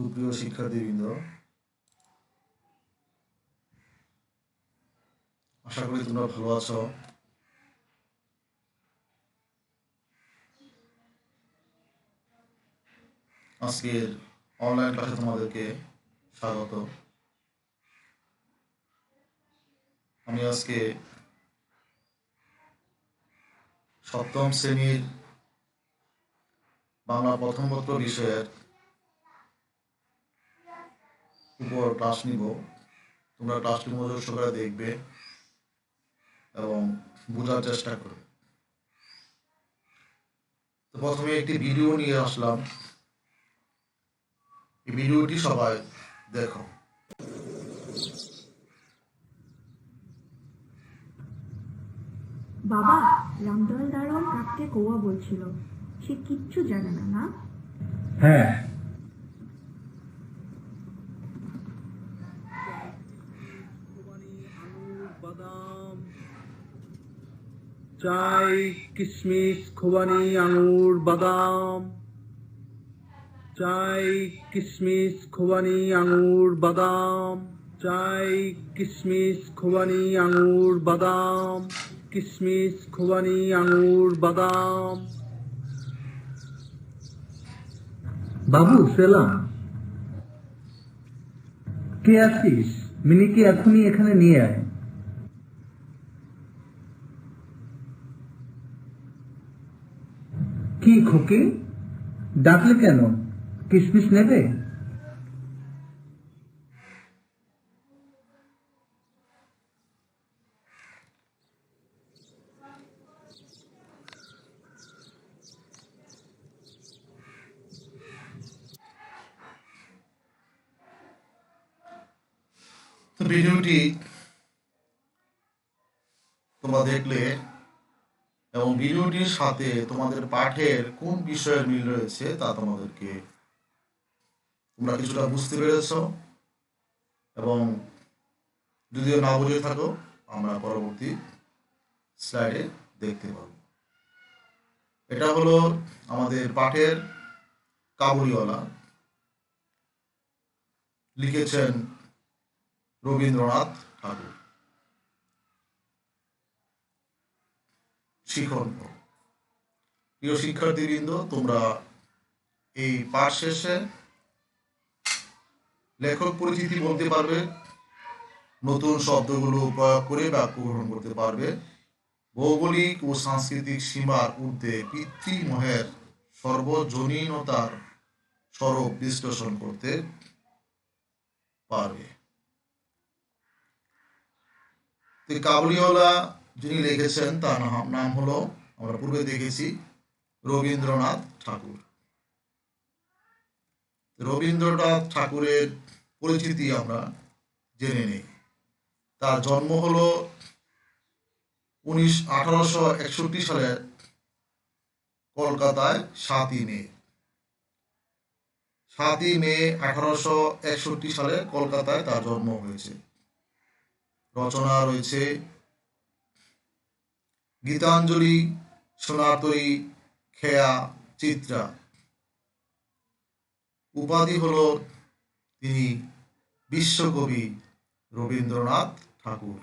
সুপ্রিয় শিক্ষার্থীবৃন্দ, আশা করি তোমরা ভালো আছো। আজকের অনলাইন ক্লাসে তোমাদেরকে স্বাগত। আমি আজকে সপ্তম শ্রেণীর বাংলা প্রথম পত্র বিষয়ের উপর ক্লাস নিব। তোমরা ক্লাসটি মনোযোগ সহকারে দেখবে এবং বোঝার চেষ্টা করবে। তো প্রথমে একটি ভিডিও নিয়ে আসলাম, এই ভিডিওটি সবাই দেখো। বাবা, রামদয়াল দারোয়ান কাককে কৌয়া বলছিল, সে কিচ্ছু জানে না, না? হ্যাঁ, চাই কিশমিশ খোবানি আঙুর বাদাম, চাই কিশমিশ খোবানি আঙুর বাদাম, চাই কিশমিশ খোবানি আঙুর বাদাম, কিশমিশ খোবানি আঙুর বাদাম। বাবু সেলাম, কে আছিস? মিনিকে এখনই এখানে নিয়ে আয়। কি খোকে, ডাকলে কেন? কিশমিশ নেবে? তো ভিডিওটি তোমরা দেখলে এবং ভিডিওটির সাথে তোমাদের পাঠের কোন বিষয়ের মিল রয়েছে তা তোমরা কিছুটা বুঝতে পেরেছ, এবং যদিও না বুঝে থাকো আমরা পরবর্তী স্লাইডে দেখতে পাব। এটা হলো আমাদের পাঠের কাবুলিওয়ালা, লিখেছেন রবীন্দ্রনাথ ঠাকুর। শিখন। প্রিয় শিক্ষার্থীবৃন্দ, তোমরা এই পাঠ শেষে লেখক পরিচিতি বলতে পারবে, নতুন শব্দগুলো প্রয়োগ করে বাক্য গ্রহণ করতে পারবে, ভৌগোলিক ও সাংস্কৃতিক সীমার ঊর্ধ্বে পিতৃমোহের সর্বজনীনতার স্বরূপ বিশ্লেষণ করতে পারবে। কাবুলিওয়ালা যিনি লিখেছেন তার নাম হলো, আমরা পূর্বে দেখেছি, রবীন্দ্রনাথ ঠাকুর। রবীন্দ্রনাথ ঠাকুরের পরিচিতি আমরা জেনে নেই। তার জন্ম হলো 1861 সালের কলকাতায় 7ই মে। 1861 সালে কলকাতায় তার জন্ম হয়েছে। রচনা রয়েছে গীতাঞ্জলি, সোনাতরী, খেয়া, চিত্রা। উপাধি হলো তিনি বিশ্বকবি রবীন্দ্রনাথ ঠাকুর।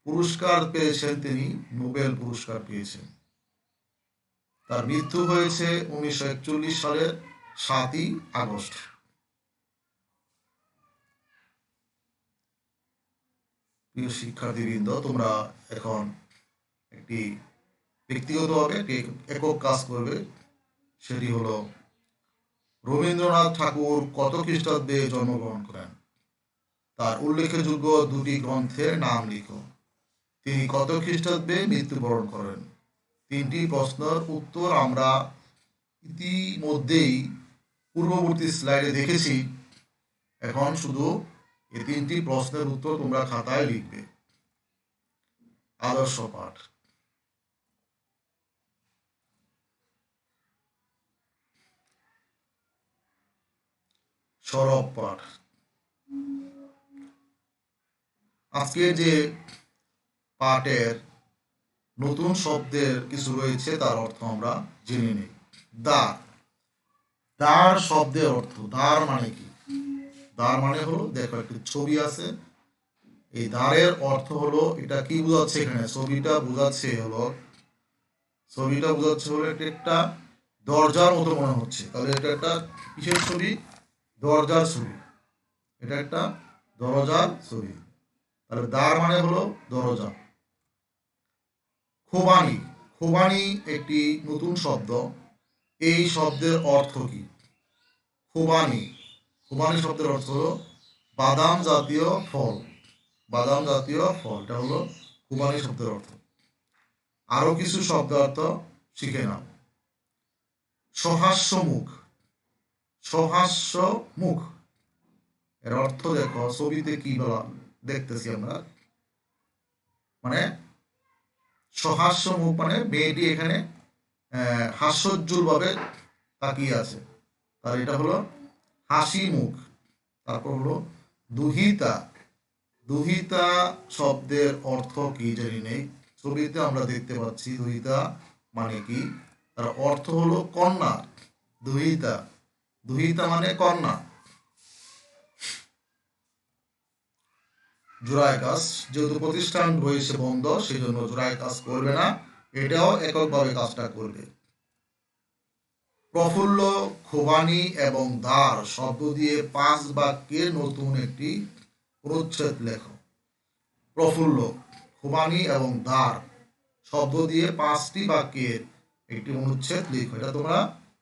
পুরস্কার পেয়েছেন তিনি, নোবেল পুরস্কার পেয়েছেন। তার মৃত্যু হয়েছে 1941 সালের 7ই আগস্ট। প্রিয় শিক্ষার্থীবৃন্দ, তোমরা এখন একটি ব্যক্তিগতভাবে একটি একক কাজ করবে, সেটি হলো রবীন্দ্রনাথ ঠাকুর কত খ্রিস্টাব্দে জন্মগ্রহণ করেন তার উল্লেখযোগ্য দুটি গ্রন্থের নাম লিখো। তিনি কত খ্রিস্টাব্দে মৃত্যুবরণ করেন। 3টি প্রশ্নের উত্তর আমরা ইতিমধ্যেই পূর্ববর্তী স্লাইডে দেখেছি। এখন শুধু এই 3টি প্রশ্নের উত্তর তোমরা খাতায় লিখবে। আদর্শ পাঠ। সরব পাঠ। আজকে যে পাঠের নতুন শব্দের কিছু রয়েছে তার অর্থ আমরা জেনে নিই। দা, দ্বার শব্দের অর্থ, দ্বার মানে কি? দ্বার মানে হলো, দেখো একটি ছবি আছে, এই দ্বারের অর্থ হলো, এটা কি বোঝাচ্ছে এখানে? ছবিটা বোঝাচ্ছে হলো এটা একটা দরজার মতো মনে হচ্ছে। তাহলে এটা একটা কিসের ছবি? দরজার ছবি। এটা একটা দরজার ছবি। তাহলে দ্বার মানে হলো দরজা। খোবানি, খোবানি একটি নতুন শব্দ। এই শব্দের অর্থ কি? খোবানি, খোবানি শব্দের অর্থ হলো বাদাম জাতীয় ফল। বাদাম জাতীয় ফল, এটা হলো খোবানি শব্দের অর্থ। আরো কিছু শব্দ অর্থ শিখে নাও। সহাস্য মুখ, সহাস্য মুখ এর অর্থ দেখো ছবিতে কি বলা দেখতেছি আমরা, মানে সহাস্য মুখ মানে মেয়েটি এখানে হাস্যোজ্জ্বল ভাবে তাকিয়ে আছে, তার এটা হলো হাসি মুখ। তারপর হলো দুহিতা, দুহিতা শব্দের অর্থ কি জানি নেই, ছবিতে আমরা দেখতে পাচ্ছি দুহিতা মানে কি, তার অর্থ হলো কন্যা। দুহিতা, দুহিতা মানে কন্যা। জোড়ায় কাজ, যেহেতু প্রতিষ্ঠান রয়েছে বন্ধ, সেই জন্য জোড়ায় কাজ করবে না, এটাও এককভাবে কাজটা করবে। প্রফুল্ল, খোবানি এবং দ্বার শব্দ দিয়ে 5 বাক্যের নতুন একটি অনুচ্ছেদ লেখো। প্রফুল্ল, খোবানি এবং দ্বার শব্দ দিয়ে 5টি বাক্যের একটি অনুচ্ছেদ লিখো। এটা তোমরা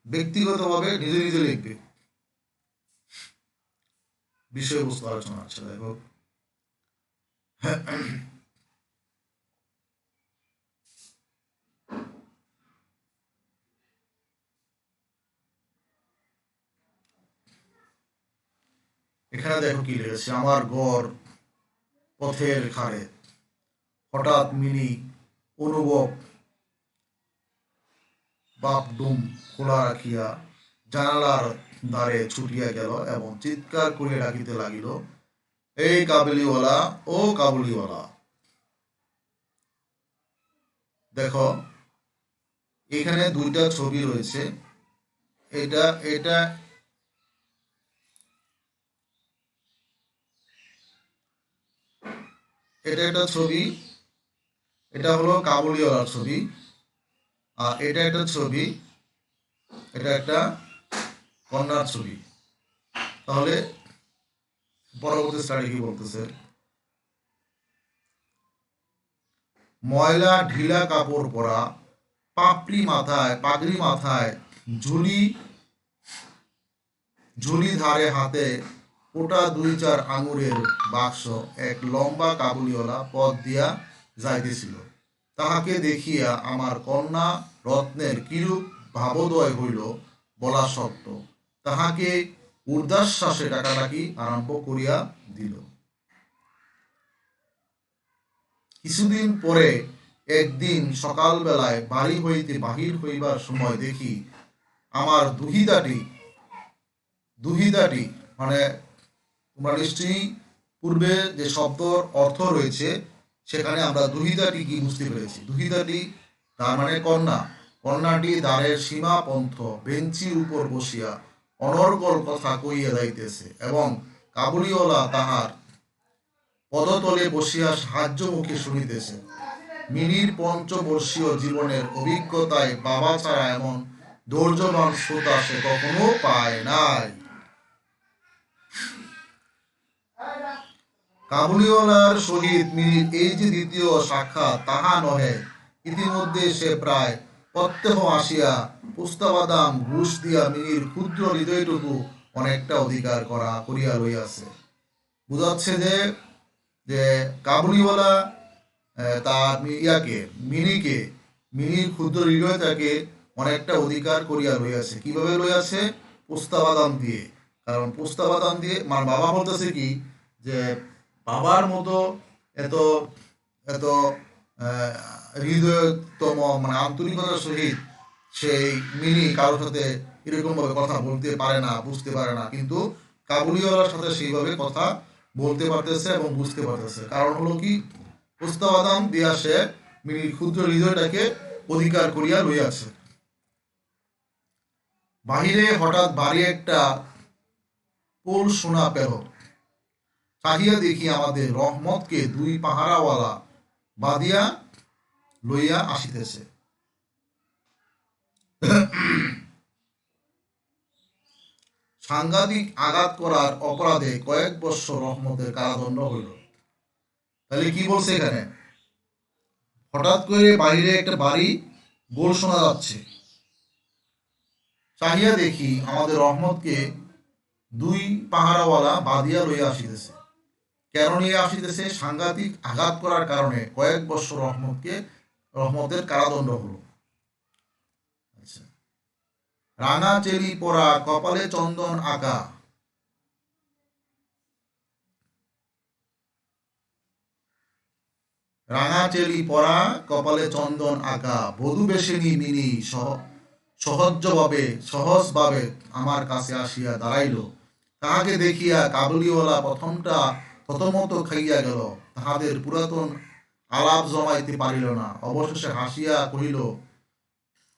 ব্যক্তিগতভাবে নিজে নিজে লিখবে। বিষয়বস্তু আলোচনা আছে, দেখো এখানে দেখো কি লিখেছে। আমার ঘর পথের খাড়ে, হঠাৎ মিনি অনুভব বাপডুম খোলা রাখিয়া জানালার দ্বারে ছুটিয়া গেল এবং চিৎকার করিয়া ডাকিতে লাগিল, এই কাবুলিওয়ালা, ও কাবুলিওয়ালা। দেখো এখানে দুইটা ছবি রয়েছে, এটা এটা এটা একটা ছবি, এটা হলো কাবুলিওয়ালার ছবি। আর এটা একটা ছবি, এটা একটা কন্যার ছবি। তাহলে পরবর্তী স্লাইডে কি বলতেছে? ময়লা ঢিলা কাপড় পরা, পাগড়ি মাথায়, ঝুলি ঝুলি ধারে হাতে ওটা 2-4 আঙুরের বাক্স, এক লম্বা কাবুলিওয়ালা পথ দিয়া যাইতেছিল। তাহাকে দেখিয়া আমার কন্যা রত্নের কিরূপ ভাবোদয় হইল বলা শক্ত। তাহাকে ঊর্ধ্বাশ্বাসে ডাকাডাকি আরম্ভ করিয়া দিল। কিছুদিন পরে একদিন সকালবেলায় বাড়ি হইতে বাহির হইবার সময় দেখি আমার দুহিতাটি মানে তোমরা নিশ্চয়ই পূর্বে যে শব্দর অর্থ রয়েছে সেখানে আমরা দুহিতাটি কি বুঝতে পেরেছি। দুহিতাটি তার মানে কন্যা। কন্যাটি দ্বারের সীমাপন্থ বেঞ্চির উপর বসিয়া অনর্গল কথা কইয়া যাইতেছে এবং কাবুলিওয়ালা তাহার পদতলে বসিয়া সাহায্য মুখে শুনিতেছে। মিনির 5 বর্ষীয় জীবনের অভিজ্ঞতায় বাবা ছাড়া এমন ধৈর্যবান শ্রোতা সে কখনো পায় নাই। কাবুলিওয়ালার সহিত মিনির এই যে দ্বিতীয় সাক্ষাৎ, তাহা নহে। ইতিমধ্যে সে প্রায় প্রত্যহ আসিয়া পুস্তাবাদাম ঘুষ দিয়া মিনির ক্ষুদ্র হৃদয়টুকু অনেকটা অধিকার করিয়া লইয়াছে। বুঝাচ্ছে যে যে কাবুলিওয়ালা তার মিনির ক্ষুদ্র হৃদয়টাকে অনেকটা অধিকার করিয়া লইয়াছে। কিভাবে লইয়াছে? পুস্তাবাদাম দিয়ে। কারণ পুস্তাবাদাম দিয়ে আমার বাবা বলতেছে কি, যে বাবার মতো এত এত হৃদয়তম মানে আন্তরিকতার সহিত সেই মিনি কারোর সাথে এরকম ভাবে কথা বলতে পারে না, বুঝতে পারে না, কিন্তু কাবুলিওয়ালার সাথে সেইভাবে কথা বলতে পারতেছে এবং বুঝতে পারতেছে। কারণ হলো কি, পুস্তাবাদাম দিয়া সে মিনির ক্ষুদ্র হৃদয়টাকে অধিকার করিয়া লইয়াছে। বাহিরে হঠাৎ ভারী একটা পোল শোনা পেল। চাহিয়া দেখি আমাদের রহমতকে দুই পাহারাওয়ালা বাঁধিয়া লইয়া আসিতেছে। সাংঘাতিক আঘাত করার অপরাধে কয়েক বৎসর রহমতের কারাদণ্ড হইল। তাহলে কি বলছে এখানে? হঠাৎ করে বাইরে একটা বাড়ি গোল শোনা যাচ্ছে। চাহিয়া দেখি আমাদের রহমতকে দুই পাহারাওয়ালা বাঁধিয়া লইয়া আসিতেছে। কেন নিয়ে আসিতেছে? সাংঘাতিক আঘাত করার কারণে কয়েক বৎসর রহমতের কারাদণ্ড হলো। আচ্ছা, রাঙা চেলি পরা, কপালে চন্দন আঁকা, রাঙা চেলি পরা, কপালে চন্দন আঁকা, বধূ বেশিনী মিনি সহজভাবে আমার কাছে আসিয়া দাঁড়াইল। তাহাকে দেখিয়া কাবুলিওয়ালা প্রথমটা প্রথমত খাইয়া গেল, তাহাদের পুরাতন আলাপ জমাইতে পারিল না। অবশেষে হাসিয়া কহিল,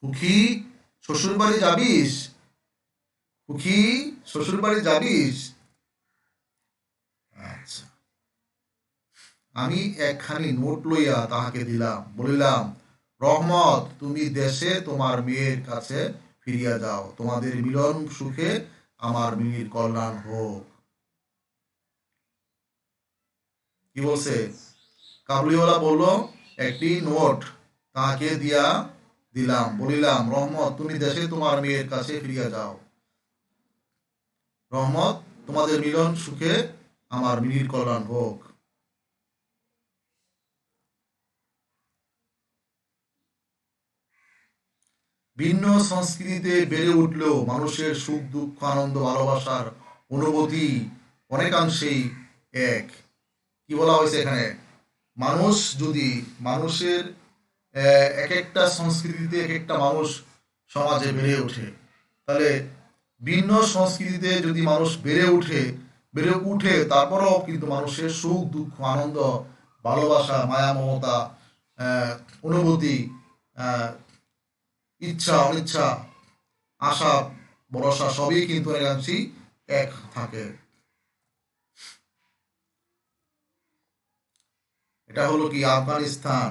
সুখী শ্বশুর বাড়ি যাবিস? সুখী শ্বশুর বাড়ি যাবিস? আচ্ছা, আমি একখানি নোট লইয়া তাহাকে দিলাম, বলিলাম, রহমত, তুমি দেশে তোমার মেয়ের কাছে ফিরিয়া যাও। তোমাদের মিলন সুখে আমার মিনির কল্যাণ হোক। কি বলছে? কাবুলিওয়ালা বলল, একটি নোট তাহাকে দিলাম, বলিলাম, রহমত, তুমি দেশে তোমার মেয়ের কাছে ফিরিয়া যাও। রহমত, তোমাদের মিলন সুখে আমার মিনির কল্যাণ হোক। ভিন্ন সংস্কৃতিতে বেড়ে উঠলেও মানুষের সুখ দুঃখ আনন্দ ভালোবাসার অনুভূতি অনেকাংশেই এক। কি বলা হয়েছে এখানে? মানুষের এক একটা সংস্কৃতিতে এক একটা মানুষ সমাজে বেড়ে ওঠে, তাহলে ভিন্ন সংস্কৃতিতে যদি মানুষ বেড়ে উঠে তারপরেও কিন্তু মানুষের সুখ দুঃখ আনন্দ ভালোবাসা মায়া মমতা অনুভূতি ইচ্ছা অনিচ্ছা আশা ভরসা সবই কিন্তু অনেকাংশেই এক থাকে। এটা হলো কি আফগানিস্তান,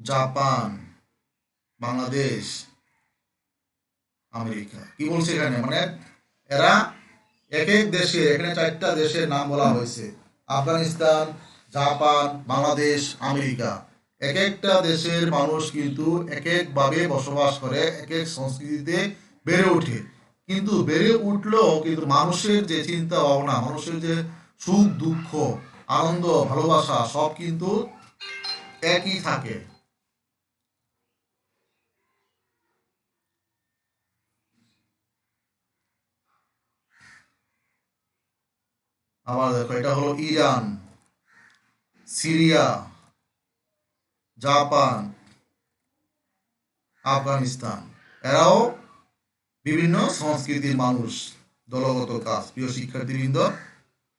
জাপান, বাংলাদেশ, আমেরিকা। কি বলছে এখানে? মানে এরা এক এক দেশে, এখানে 4টা দেশের নাম বলা হয়েছে, আফগানিস্তান, জাপান, বাংলাদেশ, আমেরিকা। এক একটা দেশের মানুষ কিন্তু এক একভাবে বসবাস করে, এক এক সংস্কৃতিতে বেড়ে ওঠে। কিন্তু বেড়ে উঠলেও কিন্তু মানুষের যে চিন্তা ভাবনা, মানুষের যে সুখ দুঃখ আনন্দ ভালোবাসা সব কিন্তু একই থাকে। আবার দেখো, এটা হলো ইরান, সিরিয়া, জাপান, আফগানিস্তান। এরাও বিভিন্ন সংস্কৃতির মানুষ, দলগত কাজ। প্রিয় শিক্ষার্থীবৃন্দ,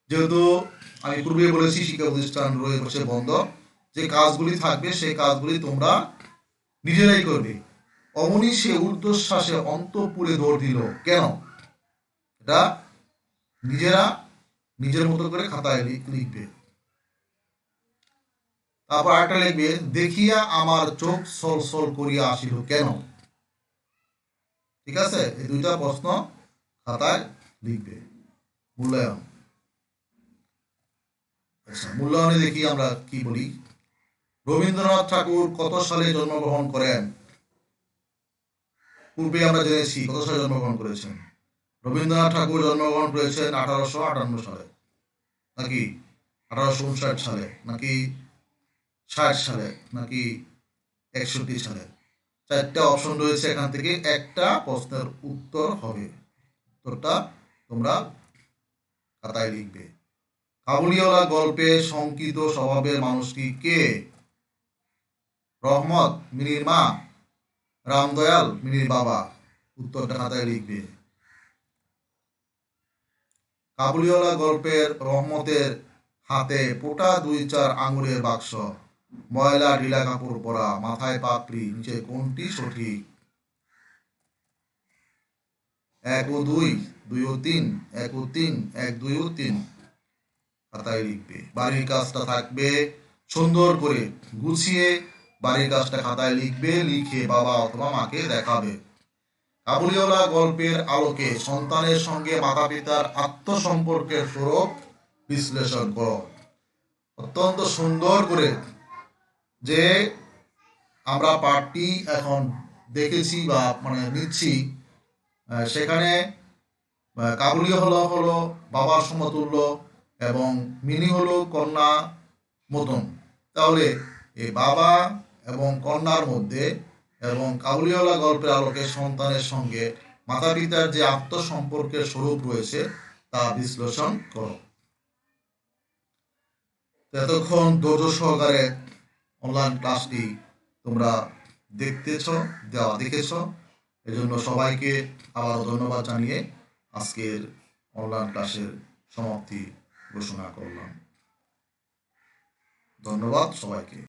যেহেতু আমি পূর্বে বলেছি শিক্ষা প্রতিষ্ঠান রয়েছে বন্ধ, যে কাজগুলি থাকবে সেই কাজগুলি তোমরা নিজেরাই করবে। অমনি সে ঊর্ধ্বশ্বাসে অন্তঃপুরে দৌড় দিল। কেন? এটা নিজেরা নিজের মতো করে খাতায় লিখবে। তারপর আরেকটা লিখবে, দেখিয়া আমার চোখ সলসল করিয়া আসিল কেন। ঠিক আছে, এই দুইটা প্রশ্ন খাতায় লিখবে। মূল্যায়ন। আচ্ছা, মূল্যায়নে দেখি আমরা কি বলি। রবীন্দ্রনাথ ঠাকুর কত সালে জন্মগ্রহণ করেন? পূর্বে আমরা জেনেছি কত সালে জন্মগ্রহণ করেছেন। রবীন্দ্রনাথ ঠাকুর জন্মগ্রহণ করেছেন 1858 সালে, নাকি 1859 সালে, নাকি 60 সালে, নাকি 61 সালে? 4টা অপশন রয়েছে, এখান থেকে একটা প্রশ্নের উত্তর হবে। উত্তরটা তোমরা খাতায় লিখবে। কাবুলিওয়ালা গল্পে শঙ্কিত স্বভাবের মানুষটি কে? রহমত মিনির মা, রামদয়াল মিনির বাবা। উত্তরটা খাতায় লিখবে। কাবুলিওয়ালা গল্পের রহমতের হাতে পোটা 2-4 আঙুরের বাক্স, ময়লা ঢিলা কাপড় পরা, মাথায় পাপড়ি, নিচে কোনটি সঠিক? 1 ও 2, 2 ও 3, 1 ও 3, 1, 2 ও 3 খাতায় লিখবে। বাড়ির কাজটা থাকবে সুন্দর করে গুছিয়ে বাড়ির কাজটা খাতায় লিখবে, লিখে বাবা অথবা মাকে দেখাবে। কাবুলিওয়ালা গল্পের আলোকে সন্তানের সঙ্গে মাতা পিতার আত্মসম্পর্কের স্বরূপ বিশ্লেষণ করো। অত্যন্ত সুন্দর করে যে আমরা পাঠটি এখন দেখেছি বা নিচ্ছি, সেখানে কাবুলিয়া হলো বাবার সমতুল্য এবং মিনি হলো কন্যা মতন। তাহলে এই বাবা এবং কন্যার মধ্যে এবং কাবুলিওয়ালা গল্পের আলোকে সন্তানের সঙ্গে মাতা পিতার যে আত্মসম্পর্কের স্বরূপ রয়েছে তা বিশ্লেষণ করো। এতক্ষণ ধৈর্য সহকারে অনলাইন ক্লাসটি তোমরা দেখেছ, এজন্য সবাইকে আবারও ধন্যবাদ জানিয়ে আজকের অনলাইন ক্লাসের সমাপ্তি ঘোষণা করলাম। ধন্যবাদ সবাইকে।